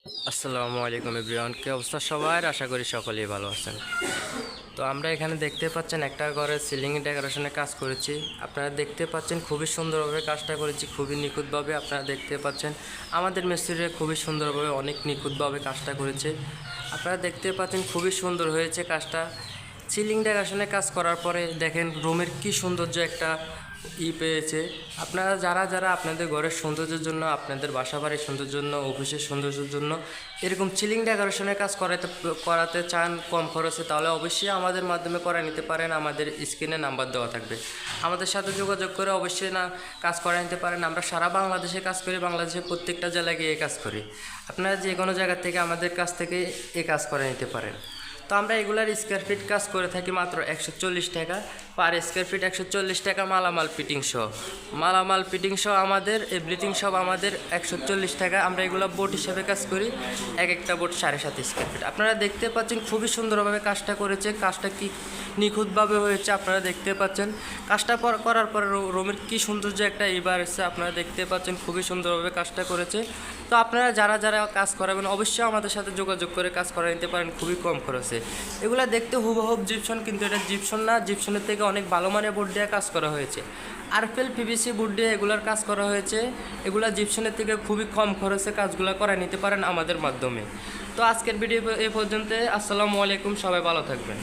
আসসালামু আলাইকুম এভরিওয়ান, কি অবস্থা সবার? আশা করি সকলেই ভালো আছেন। তো আমরা এখানে দেখতে পাচ্ছেন একটা ঘরের সিলিং ডেকোরেশনে কাজ করেছি। আপনারা দেখতে পাচ্ছেন খুবই সুন্দরভাবে কাজটা করেছি, খুবই নিখুঁতভাবে। আপনারা দেখতে পাচ্ছেন আমাদের মিস্ত্রিরা খুবই সুন্দরভাবে অনেক নিখুঁতভাবে কাজটা করেছে। আপনারা দেখতে পাচ্ছেন খুবই সুন্দর হয়েছে কাজটা। সিলিং ডেকোরেশনে কাজ করার পরে দেখেন রুমের কি সৌন্দর্য একটা পেয়েছে। আপনারা যারা যারা আপনাদের ঘরের সৌন্দর্যের জন্য, আপনাদের বাসা বাড়ির সৌন্দর্যের জন্য, অফিসের সৌন্দর্যের জন্য এরকম সিলিং ডেকোরেশনের কাজ করাতে চান কম খরচে, তাহলে অবশ্যই আমাদের মাধ্যমে করা নিতে পারেন। আমাদের স্ক্রিনে নাম্বার দেওয়া থাকবে, আমাদের সাথে যোগাযোগ করে অবশ্যই কাজ করা নিতে পারেন। আমরা সারা বাংলাদেশে কাজ করি, বাংলাদেশের প্রত্যেকটা জেলায় গিয়ে কাজ করি। আপনারা যে কোনো জায়গা থেকে আমাদের কাছ থেকে এই কাজ করে নিতে পারেন। তো আমরা এগুলার স্কোয়ার ফিট কাজ করে থাকি মাত্র 140 টাকা পার স্কোয়ার ফিট। 140 টাকা মালামাল ফিটিং সহ, মালামাল ফিটিং সহ আমাদের এভরিথিং সব আমাদের 140 টাকা। আমরা এগুলো বোট হিসেবে কাজ করি, এক একটা বোট 7.5 স্কোয়ার ফিট। আপনারা দেখতে পাচ্ছেন খুবই সুন্দরভাবে কাজটা করেছে, কাজটা কি নিখুঁতভাবে হয়েছে। আপনারা দেখতে পাচ্ছেন কাজটা করার পরে রুমের কি সৌন্দর্য একটা এবার এসে আপনারা দেখতে পাচ্ছেন খুবই সুন্দরভাবে কাজটা করেছে। তো আপনারা যারা যারা কাজ করাবেন অবশ্যই আমাদের সাথে যোগাযোগ করে কাজ করা নিতে পারেন খুবই কম খরচে। এগুলা দেখতে হুবহুব জিপসন, কিন্তু এটা জিপসন না, জিপসনের থেকে অনেক ভালো মানের বোর্ড দিয়ে কাজ করা হয়েছে। আরএফএল পিভিসি বোর্ড দিয়ে এগুলার কাজ করা হয়েছে। এগুলা জিপসনের থেকে খুবই কম খরচে কাজগুলো করা নিতে পারেন আমাদের মাধ্যমে। তো আজকের ভিডিও এ পর্যন্ত। আসসালামু আলাইকুম, সবাই ভালো থাকবেন।